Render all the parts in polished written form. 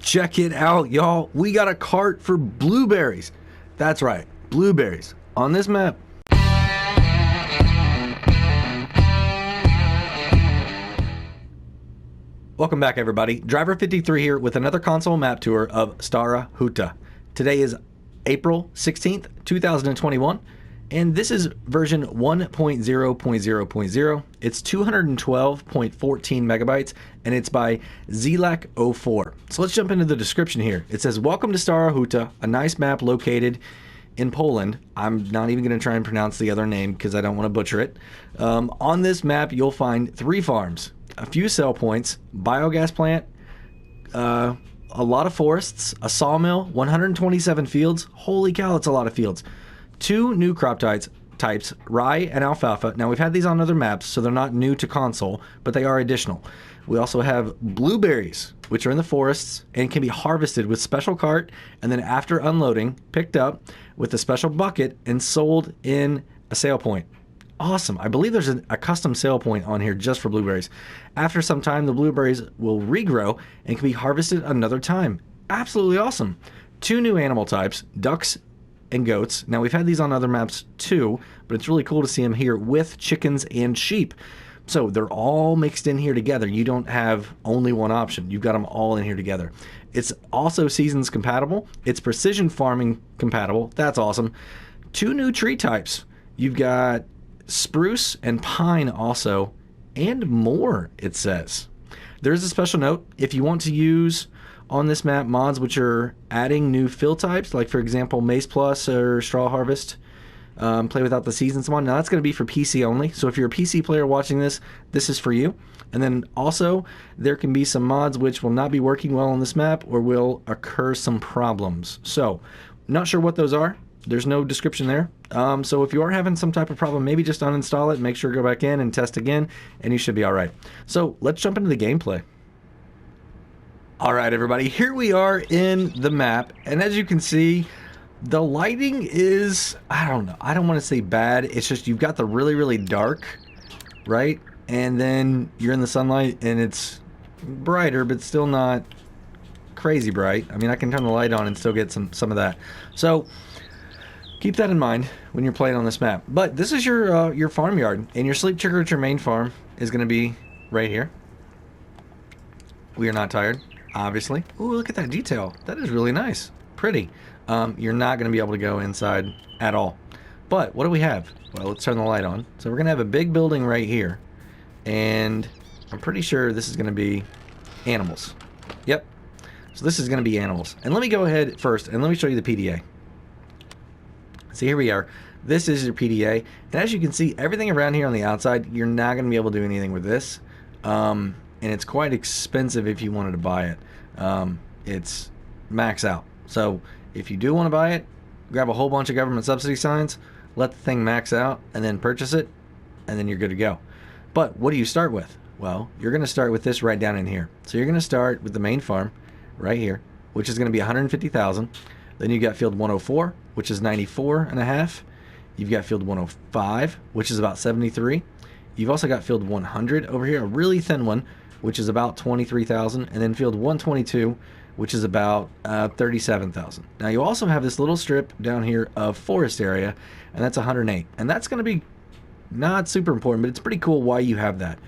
Check it out, y'all. We got a cart for blueberries. That's right, blueberries on this map. Welcome back, everybody. Driver 53 here with another console map tour of Stara, Huta. Today is April 16th, 2021, and this is version 1.0.0.0. It's 212.14 megabytes, and it's by Zlac04. So let's jump into the description here. It says, "Welcome to Stara Huta, a nice map located in Poland." I'm not even going to try and pronounce the other name because I don't want to butcher it. On this map, you'll find 3 farms, a few sell points, biogas plant, a lot of forests, a sawmill, 127 fields. Holy cow, that's a lot of fields. 2 new crop types, rye and alfalfa. Now, we've had these on other maps, so they're not new to console, but they are additional. We also have blueberries, which are in the forests and can be harvested with special cart, and then after unloading, picked up with a special bucket and sold in a sale point. Awesome. I believe there's a custom sale point on here just for blueberries. After some time, the blueberries will regrow and can be harvested another time. Absolutely awesome. 2 new animal types, ducks and goats. Now, we've had these on other maps too, but it's really cool to see them here with chickens and sheep. So they're all mixed in here together. You don't have only one option. You've got them all in here together. It's also seasons compatible. It's precision farming compatible. That's awesome. 2 new tree types. You've got spruce and pine also, and more, it says. There's a special note. If you want to use on this map mods which are adding new fill types, like for example Maize Plus or Straw Harvest, play without the seasons one. Now that's going to be for PC only, so if you're a PC player watching this, this is for you. And then also there can be some mods which will not be working well on this map or will occur some problems. So not sure what those are. There's no description there. So if you are having some type of problem, maybe just uninstall it, make sure to go back in and test again, and you should be all right. So let's jump into the gameplay. All right, everybody, here we are in the map, and as you can see, the lighting is, I don't know, I don't want to say bad. It's just you've got the really, really dark, right? And then you're in the sunlight, and it's brighter, but still not crazy bright. I mean, I can turn the light on and still get some of that. So keep that in mind when you're playing on this map. But this is your farmyard, and your sleep trigger at your main farm is going to be right here. We are not tired, obviously. Ooh, look at that detail. That is really nice. Pretty. You're not going to be able to go inside at all. But what do we have? Well, let's turn the light on. So we're going to have a big building right here, and I'm pretty sure this is going to be animals. Yep. So this is going to be animals. And let me go ahead first, and let me show you the PDA. So here we are. This is your PDA, and as you can see, everything around here on the outside, you're not going to be able to do anything with this, and it's quite expensive if you wanted to buy it. It's max out. So if you do want to buy it, grab a whole bunch of government subsidy signs, let the thing max out, and then purchase it, and then you're good to go. But what do you start with? Well, you're going to start with this right down in here. So you're going to start with the main farm right here, which is going to be 150,000. Then you got field 104, which is 94.5. You've got field 105, which is about 73. You've also got field 100 over here, a really thin one, which is about 23,000, and then field 122, which is about 37,000. Now you also have this little strip down here of forest area, and that's 108. And that's going to be not super important, but it's pretty cool why you have that.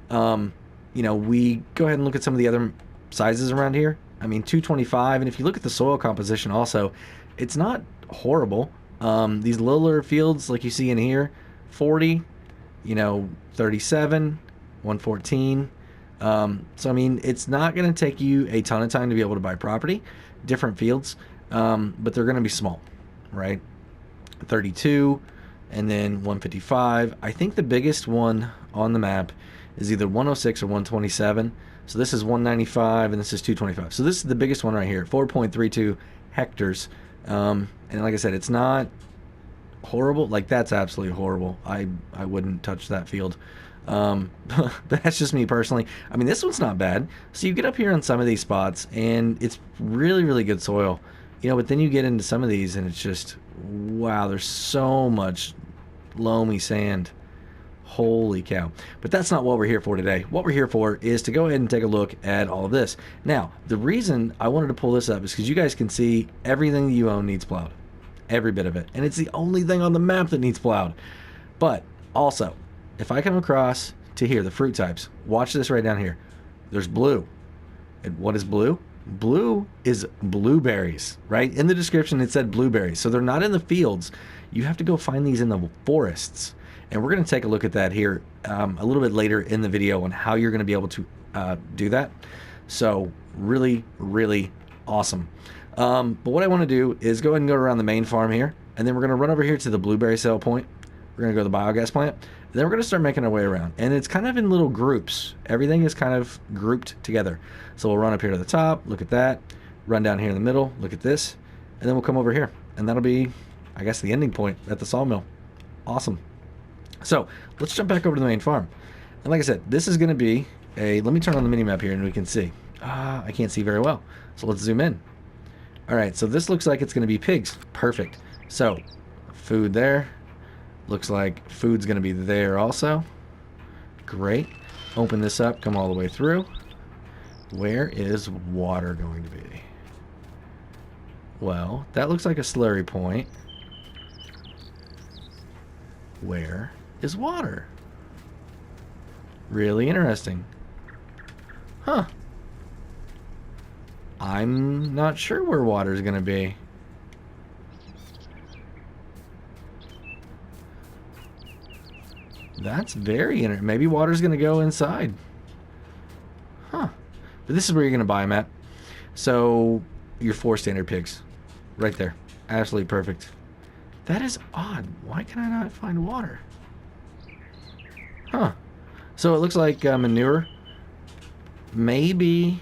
You know, we go ahead and look at some of the other sizes around here. I mean, 225, and if you look at the soil composition also, it's not horrible. These littler fields, like you see in here, 40, you know, 37, 114. So, I mean, it's not going to take you a ton of time to be able to buy property, different fields, but they're going to be small, right? 32, and then 155. I think the biggest one on the map is either 106 or 127. So this is 195 and this is 225. So this is the biggest one right here, 4.32 hectares. And like I said, it's not horrible. Like, that's absolutely horrible. I wouldn't touch that field. But that's just me personally. I mean, this one's not bad. So you get up here on some of these spots and it's really, really good soil. You know, but then you get into some of these and it's just, wow, there's so much loamy sand. Holy cow. But that's not what we're here for today. What we're here for is to go ahead and take a look at all of this. Now, the reason I wanted to pull this up is because you guys can see everything that you own needs plowed. Every bit of it. And it's the only thing on the map that needs plowed. But also, if I come across to here, the fruit types, watch this right down here. There's blue. And what is blue? Blue is blueberries, right? In the description, it said blueberries. So they're not in the fields. You have to go find these in the forests. And we're going to take a look at that here a little bit later in the video on how you're going to be able to do that. So really, really awesome. But what I want to do is go ahead and go around the main farm here. And then we're going to run over here to the blueberry sale point. We're going to go to the biogas plant. And then we're going to start making our way around. And it's kind of in little groups. Everything is kind of grouped together. So we'll run up here to the top. Look at that. Run down here in the middle. Look at this. And then we'll come over here. And that'll be, I guess, the ending point at the sawmill. Awesome. So let's jump back over to the main farm. And like I said, this is going to be a, let me turn on the mini map here and we can see. I can't see very well. So let's zoom in. All right, so this looks like it's going to be pigs. Perfect. So food there. Looks like food's going to be there also. Great. Open this up, come all the way through. Where is water going to be? Well, that looks like a slurry point. Where is water? Really interesting. Huh. I'm not sure where water is going to be. That's very interesting. Maybe water's going to go inside. Huh. But this is where you're going to buy them at. So, your 4 standard pigs. Right there. Absolutely perfect. That is odd. Why can I not find water? Huh. So it looks like manure. Maybe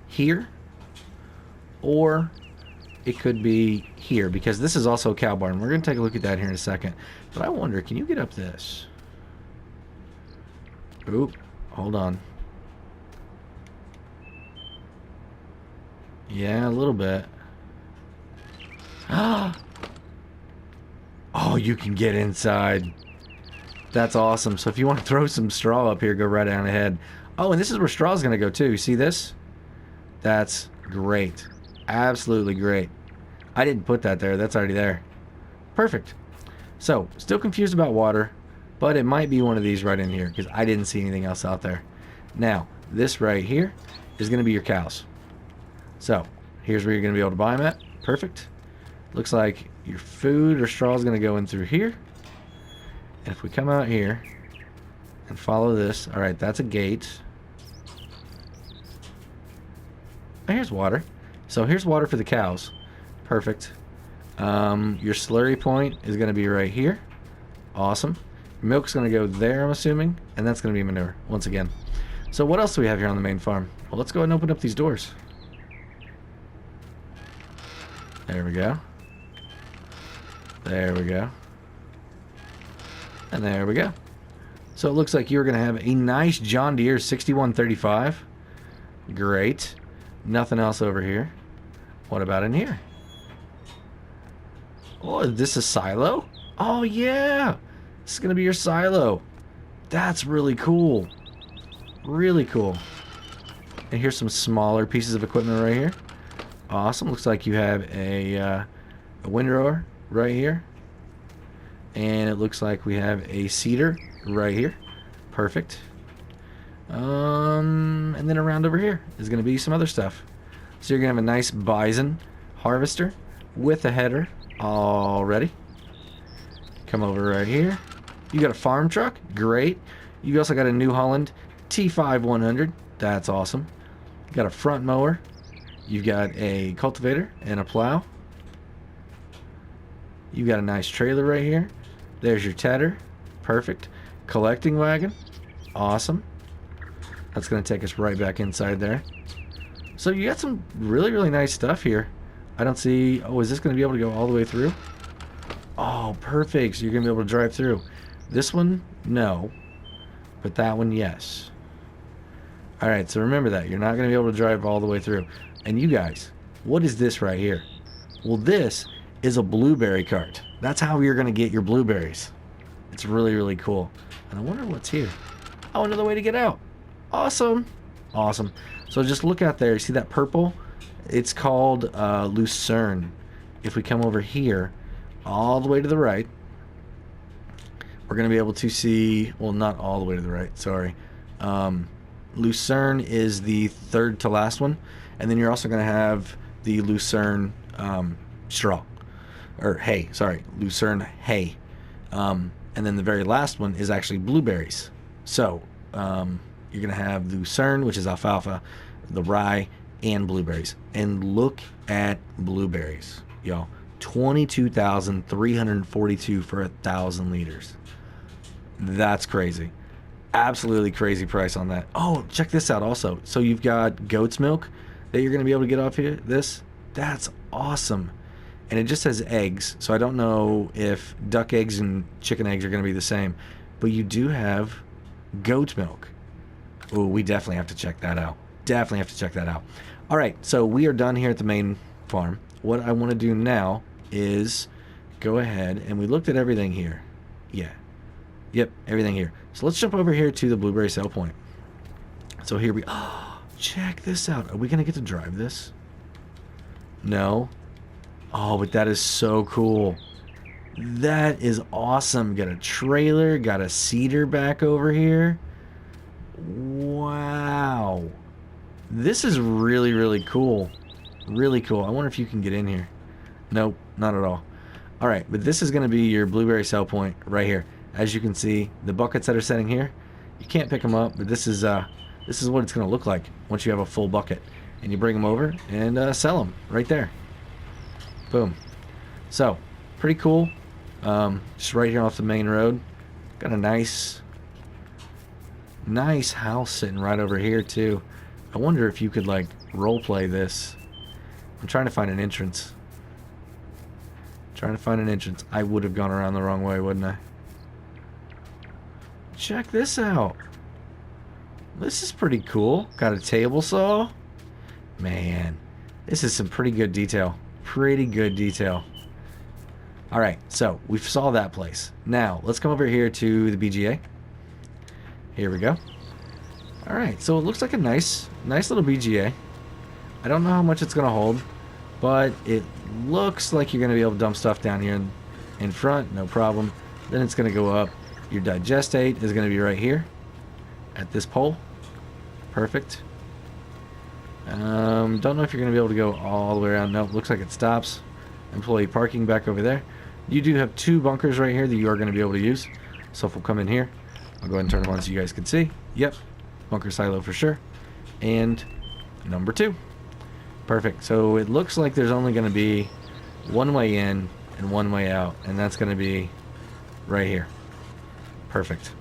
here. Or it could be here. Because this is also a cow barn. We're going to take a look at that here in a second. But I wonder, can you get up this? Oop. Hold on. Yeah, a little bit. Ah. Oh, you can get inside. That's awesome. So if you want to throw some straw up here, go right down ahead. Oh, and this is where straw's going to go too. You see this? That's great. Absolutely great. I didn't put that there. That's already there. Perfect. So, still confused about water, but it might be one of these right in here because I didn't see anything else out there. Now, this right here is going to be your cows. So, here's where you're going to be able to buy them at. Perfect. Looks like your food or straw is going to go in through here. And if we come out here and follow this, all right, that's a gate. Oh, here's water. So here's water for the cows. Perfect. Your slurry point is going to be right here. Awesome. Milk's going to go there, I'm assuming, and that's going to be manure once again. So what else do we have here on the main farm? Well, let's go ahead and open up these doors. There we go. There we go. And there we go. So it looks like you're going to have a nice John Deere 6135. Great. Nothing else over here. What about in here? Oh, is this a silo? Oh, yeah. This is going to be your silo. That's really cool. Really cool. And here's some smaller pieces of equipment right here. Awesome. Looks like you have a windrower right here. And it looks like we have a seeder right here. Perfect. And then around over here is going to be some other stuff. So you're going to have a nice bison harvester with a header already. Come over right here. You got a farm truck. Great. You also got a New Holland T5 That's awesome. You got a front mower. You've got a cultivator and a plow. You got a nice trailer right here. There's your tedder. Perfect. Collecting wagon. Awesome. That's going to take us right back inside there. So you got some really, really nice stuff here. I don't see... Oh, is this going to be able to go all the way through? Oh, perfect. So you're going to be able to drive through. This one, no. But that one, yes. Alright, so remember that. You're not going to be able to drive all the way through. And you guys, what is this right here? Well, this is a blueberry cart. That's how you're going to get your blueberries. It's really, really cool. And I wonder what's here. Oh, another way to get out. Awesome. Awesome. So just look out there. You see that purple? It's called lucerne. If we come over here, all the way to the right, we're going to be able to see, well, not all the way to the right, sorry. Lucerne is the third to last one. And then you're also going to have the lucerne straw. Or hay, sorry. Lucerne hay. And then the very last one is actually blueberries. So, you're going to have lucerne, which is alfalfa, the rye, and blueberries. And look at blueberries, y'all. 22,342 for 1,000 liters. That's crazy. Absolutely crazy price on that. Oh, check this out also. So you've got goat's milk that you're going to be able to get off here. That's awesome. And it just says eggs, so I don't know if duck eggs and chicken eggs are going to be the same. But you do have goat milk. Oh, we definitely have to check that out. Definitely have to check that out. All right, so we are done here at the main farm. What I want to do now is go ahead, and we looked at everything here. Yeah. Yep, everything here. So let's jump over here to the blueberry sale point. So here we... Oh, check this out. Are we going to get to drive this? No. Oh, but that is so cool. That is awesome. Got a trailer, got a seeder back over here. Wow. This is really, really cool. Really cool. I wonder if you can get in here. Nope, not at all. Alright, but this is going to be your blueberry sell point right here. As you can see, the buckets that are sitting here, you can't pick them up, but this is what it's going to look like once you have a full bucket. And you bring them over and sell them right there. Boom. So, pretty cool. Just right here off the main road. Got a nice house sitting right over here too. I wonder if you could like role play this. I'm trying to find an entrance. I would have gone around the wrong way, wouldn't I? Check this out. This is pretty cool. Got a table saw. Man, this is some pretty good detail. Pretty good detail. Alright, so we saw that place. Now, let's come over here to the BGA. Here we go. Alright, so it looks like a nice little BGA. I don't know how much it's going to hold, but it looks like you're going to be able to dump stuff down here in front, no problem. Then it's going to go up. Your digestate is going to be right here at this pole. Perfect. Don't know if you're going to be able to go all the way around. Nope, looks like it stops. Employee parking back over there. You do have two bunkers right here that you are going to be able to use. So if we'll come in here, I'll go ahead and turn them on so you guys can see. Yep, bunker silo for sure. And number 2. Perfect. So it looks like there's only going to be one way in and one way out, and that's going to be right here. Perfect.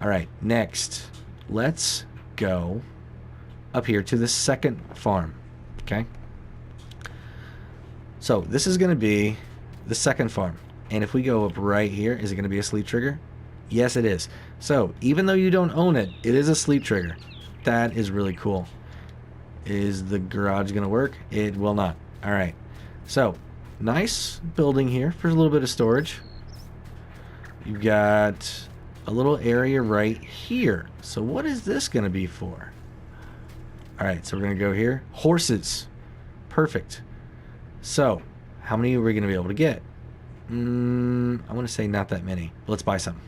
All right, next, let's go up here to the second farm. Okay. So this is going to be the second farm. And if we go up right here, is it going to be a sleep trigger? Yes, it is. So even though you don't own it, it is a sleep trigger. That is really cool. Is the garage going to work? It will not. All right. So nice building here for a little bit of storage. You've got a little area right here. So what is this going to be for? All right. So we're going to go here. Horses. Perfect. So how many are we going to be able to get? I want to say not that many. Let's buy some.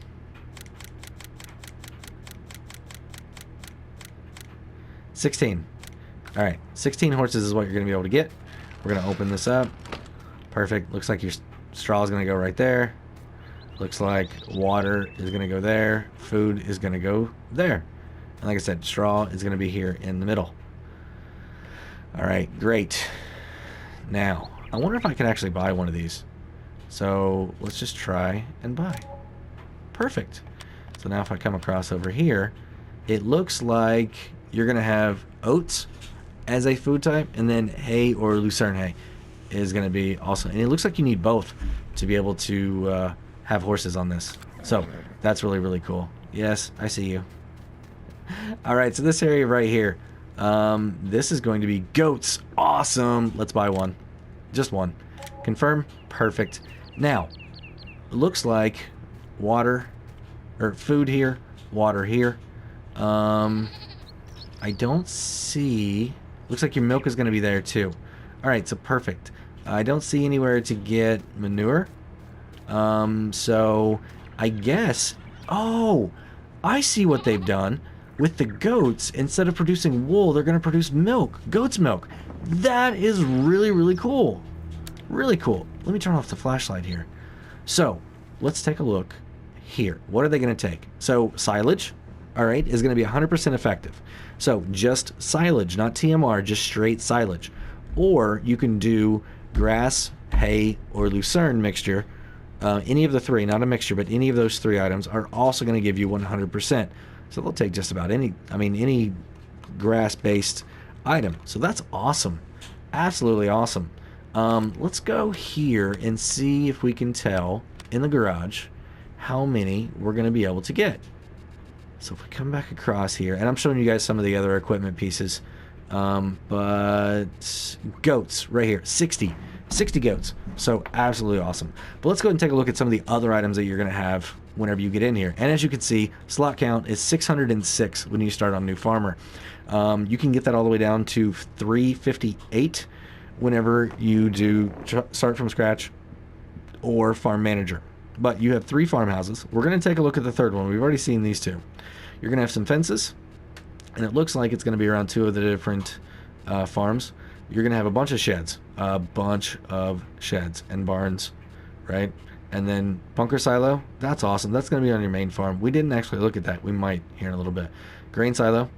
16. All right, 16 horses is what you're going to be able to get. We're going to open this up. Perfect. Looks like your straw is going to go right there. Looks like water is going to go there. Food is going to go there. And like I said, straw is going to be here in the middle. All right, great. Now, I wonder if I can actually buy one of these. So let's just try and buy. Perfect. So now if I come across over here, it looks like you're going to have oats as a food type, and then hay or lucerne hay is going to be also. And it looks like you need both to be able to have horses on this. So that's really, really cool. Yes, I see you. All right, so this area right here, this is going to be goats. Awesome. Let's buy one. Just one. Confirm. Perfect. Now, it looks like water, or food here, water here. I don't see... Looks like your milk is going to be there too. Alright, so perfect. I don't see anywhere to get manure. So I guess... Oh! I see what they've done. With the goats, instead of producing wool, they're going to produce milk. Goat's milk. That is really, really cool. Really cool. Let me turn off the flashlight here. So, let's take a look here. What are they going to take? So, silage, all right, is going to be 100% effective. So, just silage, not TMR, just straight silage. Or you can do grass, hay, or lucerne mixture. Any of the three, not a mixture, but any of those three items are also going to give you 100%. So they'll take just about any grass-based item. So that's awesome. Absolutely awesome. Let's go here and see if we can tell in the garage how many we're going to be able to get. So if we come back across here, and I'm showing you guys some of the other equipment pieces, but goats right here, 60 goats. So absolutely awesome. But let's go ahead and take a look at some of the other items that you're going to have whenever you get in here. And as you can see, slot count is 606 when you start on New Farmer. You can get that all the way down to 358 whenever you do start from scratch or farm manager. But you have 3 farmhouses. We're going to take a look at the third one. We've already seen these 2. You're going to have some fences, and it looks like it's going to be around 2 of the different farms. You're going to have a bunch of sheds and barns, right? And then bunker silo, that's awesome. That's going to be on your main farm. We didn't actually look at that. We might here in a little bit. Grain silo.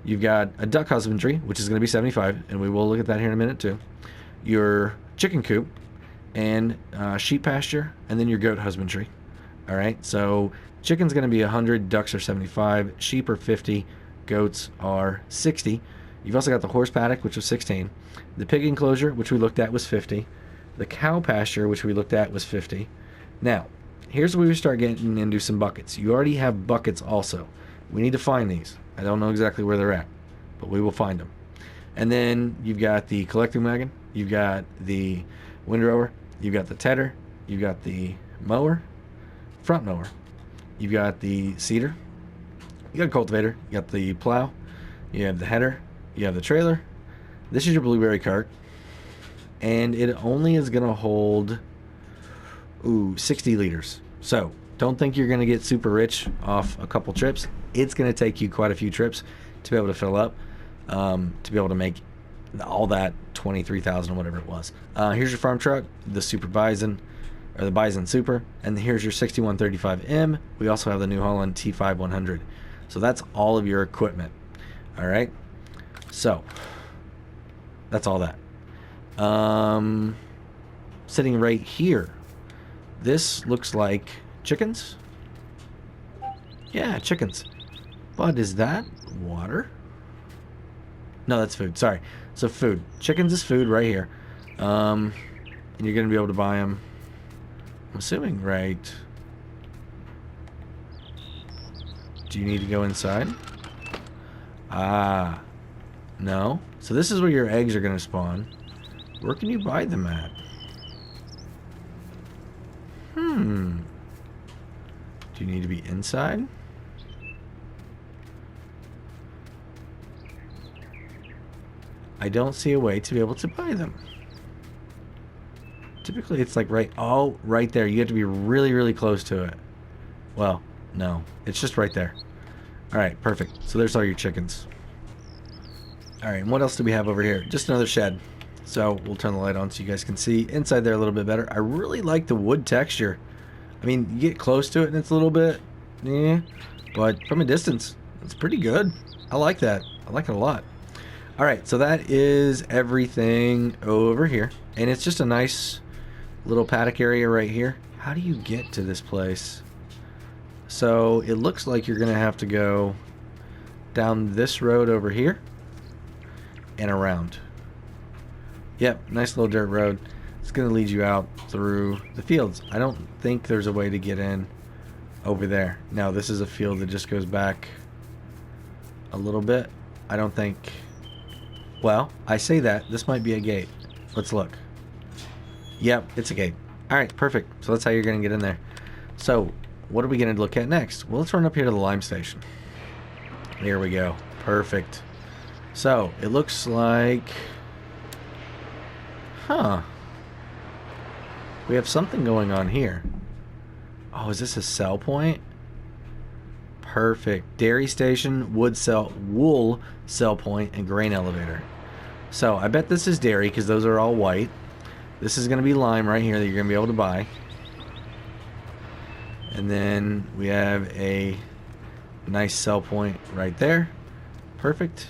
You've got a duck husbandry, which is going to be 75, and we will look at that here in a minute too. Your chicken coop and sheep pasture, and then your goat husbandry. All right, so chicken's going to be 100, ducks are 75, sheep are 50, goats are 60. You've also got the horse paddock, which was 16. The pig enclosure, which we looked at, was 50. The cow pasture, which we looked at, was 50. Now, here's where we start getting into some buckets. You already have buckets also. We need to find these. I don't know exactly where they're at, but we will find them. And then you've got the collecting wagon. You've got the windrower. You've got the tedder. You've got the mower, front mower. You've got the seeder. You got a cultivator. You got the plow. You have the header. You have the trailer. This is your blueberry cart. And it only is going to hold 60 liters. So don't think you're going to get super rich off a couple trips. It's going to take you quite a few trips to be able to fill up, to be able to make all that 23,000 or whatever it was. Here's your farm truck, the Super Bison, or the Bison Super, and here's your 6135M. We also have the New Holland T5100. So that's all of your equipment. All right. So that's all that. Sitting right here, this looks like chickens. Yeah, chickens. But is that water? No, that's food. Sorry. So food. Chickens is food right here. And you're going to be able to buy them, I'm assuming, right? Do you need to go inside? Ah. No. So this is where your eggs are going to spawn. Where can you buy them at? Do you need to be inside? I don't see a way to be able to buy them. Typically it's like right there. You have to be really, really close to it. Well, no. It's just right there. Alright, perfect. So there's all your chickens. Alright, and what else do we have over here? Just another shed. So we'll turn the light on so you guys can see inside there a little bit better. I really like the wood texture. I mean, you get close to it and it's a little bit, but from a distance, it's pretty good. I like that. I like it a lot. Alright, so that is everything over here. And it's just a nice little paddock area right here. How do you get to this place? So it looks like you're going to have to go down this road over here and around. Yep, nice little dirt road. It's going to lead you out through the fields. I don't think there's a way to get in over there. Now, this is a field that just goes back a little bit. I don't think... Well, I say that. This might be a gate. Let's look. Yep, it's a gate. Alright, perfect. So that's how you're going to get in there. So, what are we going to look at next? Well, let's run up here to the lime station. There we go. Perfect. So, it looks like... Huh. We have something going on here. Oh, is this a sell point? Perfect. Dairy station, wool sell point, and grain elevator. So, I bet this is dairy because those are all white. This is going to be lime right here that you're going to be able to buy. And then we have a nice sell point right there. Perfect.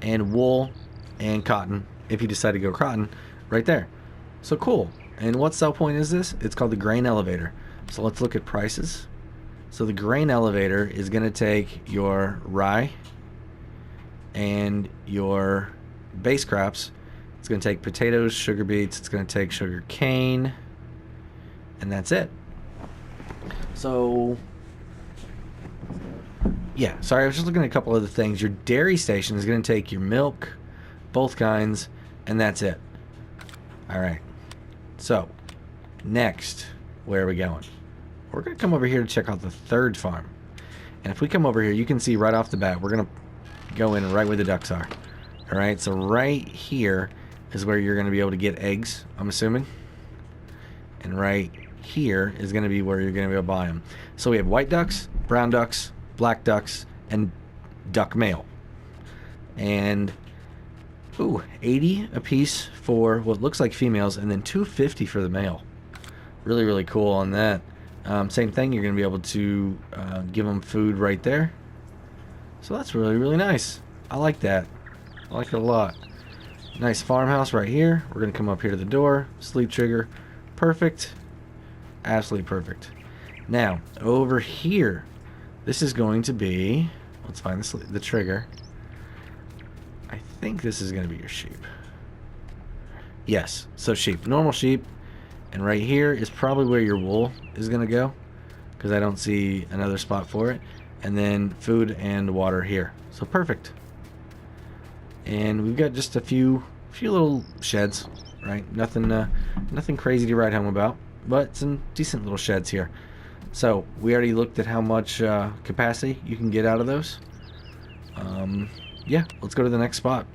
And wool and cotton, if you decide to go cotton, right there. So cool. And what sell point is this? It's called the grain elevator. So let's look at prices. So the grain elevator is going to take your rye and your base crops. It's going to take potatoes, sugar beets, it's going to take sugar cane, and that's it. So yeah, sorry, I was just looking at a couple other things. Your dairy station is going to take your milk, both kinds, and that's it. Alright, so next, where are we going? We're going to come over here to check out the third farm. And if we come over here, you can see right off the bat, we're going to go in right where the ducks are. Alright, so right here is where you're going to be able to get eggs, I'm assuming. And right here is going to be where you're going to be able to buy them. So we have white ducks, brown ducks, black ducks, and duck male. And, ooh, 80 a piece for what looks like females, and then $2.50 for the male. Really, really cool on that. Same thing, you're going to be able to give them food right there. So that's really, really nice. I like that. I like it a lot. Nice farmhouse right here. We're going to come up here to the door. Sleep trigger. Perfect. Absolutely perfect. Now, over here, this is going to be... Let's find the trigger. I think this is going to be your sheep. Yes, so sheep. Normal sheep. And right here is probably where your wool is going to go, because I don't see another spot for it. And then food and water here. So perfect. And we've got just a few little sheds, right? Nothing crazy to write home about, but some decent little sheds here. So we already looked at how much capacity you can get out of those. Yeah, let's go to the next spot.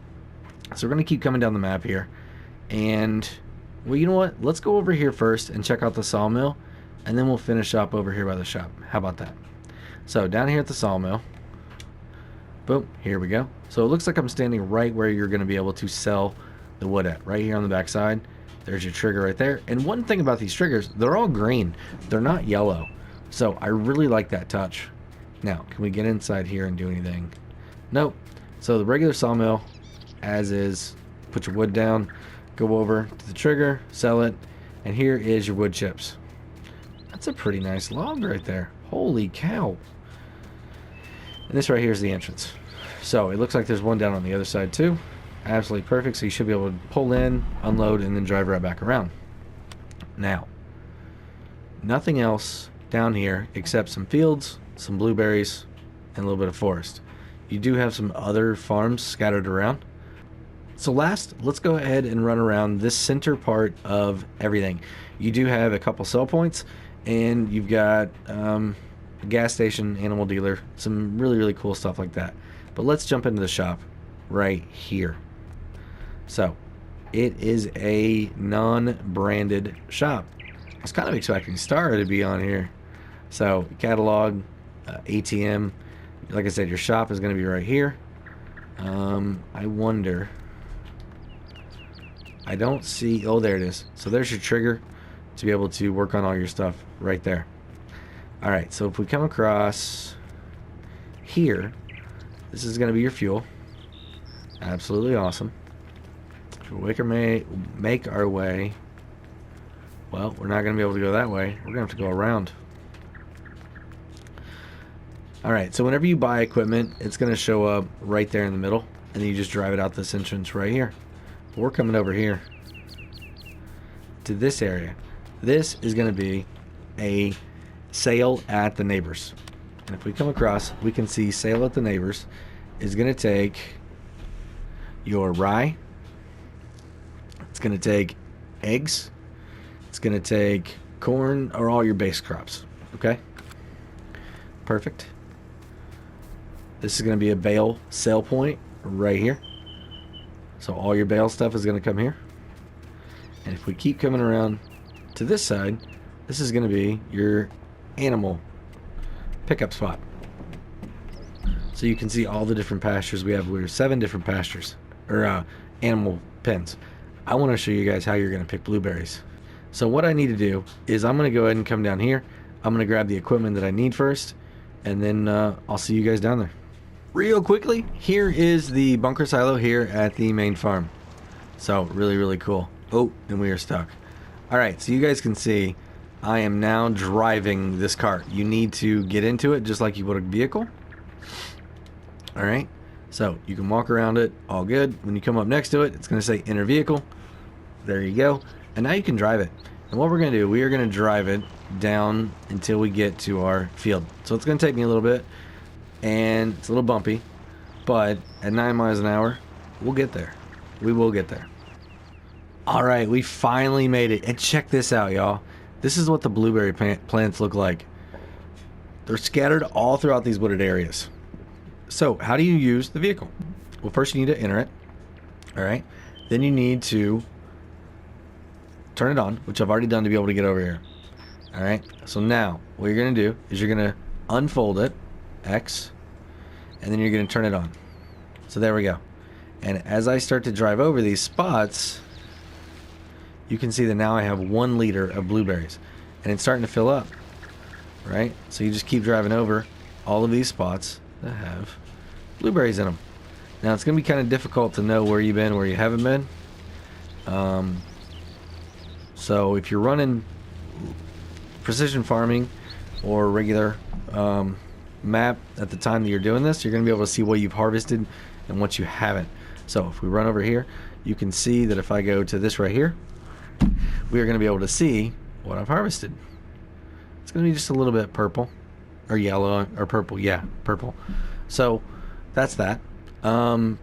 So we're going to keep coming down the map here. And, well, you know what? Let's go over here first and check out the sawmill, and then we'll finish up over here by the shop. How about that? So down here at the sawmill, boom, here we go. So it looks like I'm standing right where you're going to be able to sell the wood at, right here on the back side. There's your trigger right there. And one thing about these triggers, they're all green. They're not yellow. So I really like that touch. Now, can we get inside here and do anything? Nope. So the regular sawmill, as is, put your wood down, go over to the trigger, sell it, and here is your wood chips. That's a pretty nice log right there. Holy cow. And this right here is the entrance. So it looks like there's one down on the other side too. Absolutely perfect. So you should be able to pull in, unload, and then drive right back around. Now, nothing else down here except some fields, some blueberries, and a little bit of forest. You do have some other farms scattered around. So last, let's go ahead and run around this center part of everything. You do have a couple sell points, and you've got a gas station, animal dealer, some really, really cool stuff like that. But let's jump into the shop right here. So it is a non-branded shop. I was kind of expecting Stara to be on here. So catalog, ATM, like I said, your shop is going to be right here. I wonder, I don't see, oh, there it is. So there's your trigger to be able to work on all your stuff right there. All right, so if we come across here, this is going to be your fuel. Absolutely awesome. If we make our way, well, we're not going to be able to go that way. We're going to have to go around. All right, so whenever you buy equipment, it's going to show up right there in the middle, and then you just drive it out this entrance right here. We're coming over here to this area. This is going to be a sale at the neighbors. And if we come across, we can see sale at the neighbors is going to take your rye. It's going to take eggs. It's going to take corn or all your base crops. Okay? Perfect. This is going to be a bale sale point right here. So all your bale stuff is going to come here. And if we keep coming around to this side, this is going to be your animal pickup spot. So you can see all the different pastures we have. We're 7 different pastures, or animal pens. I want to show you guys how you're going to pick blueberries. So what I need to do is I'm going to go ahead and come down here. I'm going to grab the equipment that I need first, and then I'll see you guys down there. Real quickly, here is the bunker silo here at the main farm. So really, really cool. Oh, and we are stuck. Alright, so you guys can see I am now driving this cart. You need to get into it just like you would a vehicle. Alright, so you can walk around it, all good. When you come up next to it, it's going to say enter vehicle. There you go. And now you can drive it. And what we're going to do, we are going to drive it down until we get to our field. So it's going to take me a little bit, and it's a little bumpy, but at 9 miles an hour, we'll get there. We will get there. Alright, we finally made it. And check this out, y'all. This is what the blueberry plants look like. They're scattered all throughout these wooded areas. So, how do you use the vehicle? Well, first you need to enter it. Alright. Then you need to turn it on, which I've already done to be able to get over here. Alright. So now, what you're going to do is you're going to unfold it, X, and then you're going to turn it on. So there we go. And as I start to drive over these spots, you can see that now I have 1 liter of blueberries. And it's starting to fill up. Right? So you just keep driving over all of these spots that have blueberries in them. Now it's going to be kind of difficult to know where you've been, where you haven't been. So if you're running precision farming or regular map at the time that you're doing this, you're going to be able to see what you've harvested and what you haven't. So if we run over here, you can see that if I go to this right here, we are going to be able to see what I've harvested. It's going to be just a little bit purple or yellow or purple. Yeah, purple. So that's that.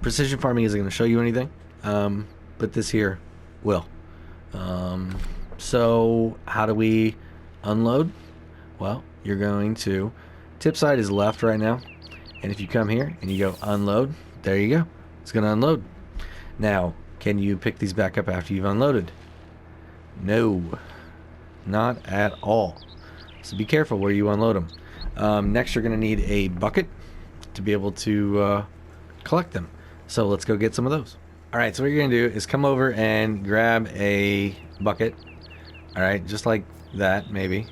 Precision farming isn't going to show you anything, but this here will. So how do we unload? Well, you're going to, tip side is left right now, and if you come here and you go unload, there you go. It's going to unload. Now, can you pick these back up after you've unloaded? No, not at all. So be careful where you unload them. Next, you're going to need a bucket to be able to collect them. So let's go get some of those. Alright, so what you're going to do is come over and grab a bucket. Alright, just like that, maybe.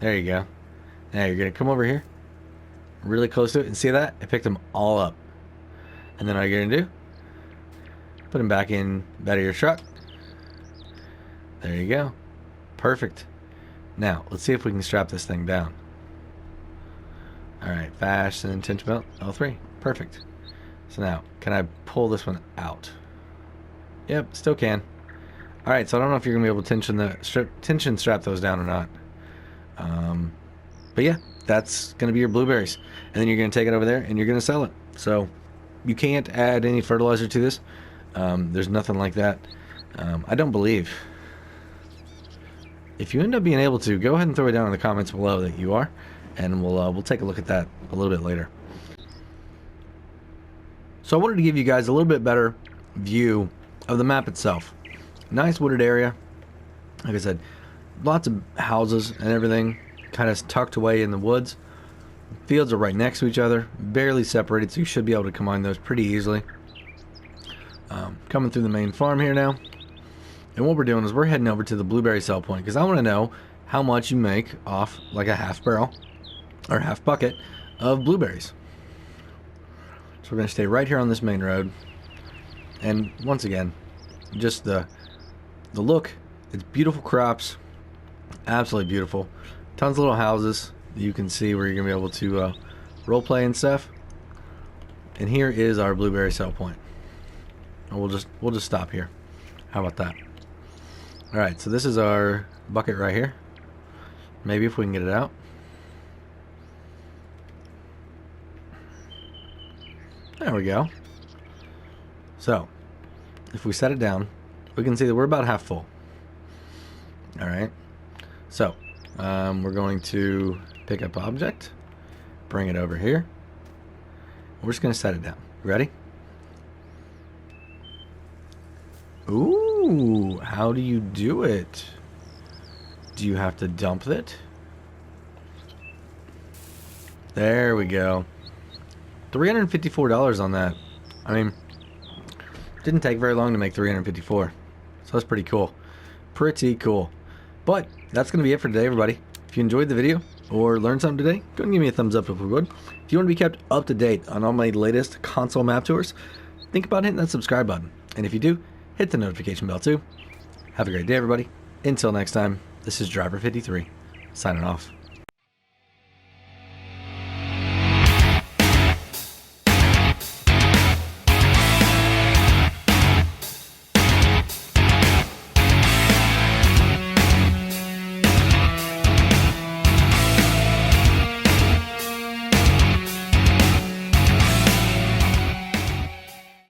There you go. Now you're going to come over here, really close to it, and see that? I picked them all up. And then all you're going to do, put them back in bed of your truck. There you go. Perfect. Now, let's see if we can strap this thing down. Alright, fast and tension belt, L3. Perfect. So now, can I pull this one out? Yep, still can. Alright, so I don't know if you're going to be able to tension strap those down or not. But yeah, that's going to be your blueberries. And then you're going to take it over there and you're going to sell it. So, you can't add any fertilizer to this. There's nothing like that. I don't believe. If you end up being able to, go ahead and throw it down in the comments below that you are, and we'll take a look at that a little bit later. So I wanted to give you guys a little bit better view of the map itself. Nice wooded area. Like I said, lots of houses and everything kind of tucked away in the woods. Fields are right next to each other, barely separated, so you should be able to combine those pretty easily. Coming through the main farm here now. And what we're doing is we're heading over to the blueberry sell point because I want to know how much you make off like a half barrel or half bucket of blueberries. So we're going to stay right here on this main road. And once again, just the look. It's beautiful crops. Absolutely beautiful. Tons of little houses that you can see where you're going to be able to role play and stuff. And here is our blueberry sell point. And we'll just stop here. How about that? Alright, so this is our bucket right here. Maybe if we can get it out. There we go. So, if we set it down, we can see that we're about half full. Alright. So, we're going to Pick up object. Bring it over here. We're just going to set it down. Ready? Ooh, how do you do it? Do you have to dump it? There we go. $354 on that. I mean, didn't take very long to make 354. So that's pretty cool. Pretty cool. But that's going to be it for today, everybody. If you enjoyed the video or learned something today, go and give me a thumbs up if you would. If you want to be kept up to date on all my latest console map tours, think about hitting that subscribe button. And if you do, hit the notification bell too. Have a great day, everybody. Until next time, this is Driver53, signing off.